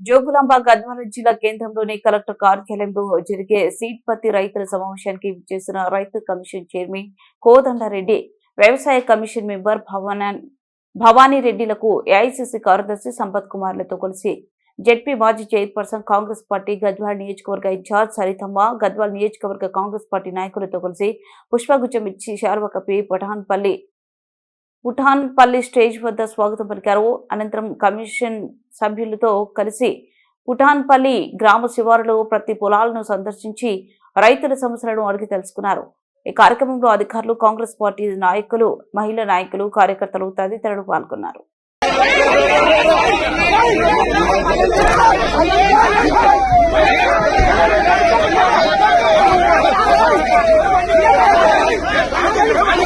జోగులాంబ గద్వాల జిల్లా కేంద్రంలోని కలెక్టర్ కార్యాలయంలో జరిగే సీడ్ పత్తి రైతుల సమావేశానికి విచ్చేసిన రైతు కమిషన్ చైర్మన్ కోదండరెడ్డి, వ్యవసాయ కమిషన్ మెంబర్ భవానీరెడ్డిలకు ఏఐసీసీ కార్యదర్శి సంపత్ కుమార్లతో కలిసి జెడ్పీ మాజీ చైర్పర్సన్ కాంగ్రెస్ పార్టీ గద్వాల నియోజకవర్గ ఇన్ఛార్జ్ సరితమ్మ, గద్వాల నియోజకవర్గ కాంగ్రెస్ పార్టీ నాయకులతో కలిసి పుష్పగుచ్చం ఇచ్చి శాలువా కప్పి పుఠాన్పల్లి స్టేజ్ వద్ద స్వాగతం పలికారు. అనంతరం కమిషన్ సభ్యులతో కలిసి పుఠాన్పల్లి గ్రామ శివారులో ప్రతి పొలాలను సందర్శించి రైతుల సమస్యలను అడిగి తెలుసుకున్నారు. ఈ కార్యక్రమంలో అధికారులు, కాంగ్రెస్ పార్టీ నాయకులు, మహిళా నాయకులు, కార్యకర్తలు తదితరులు పాల్గొన్నారు.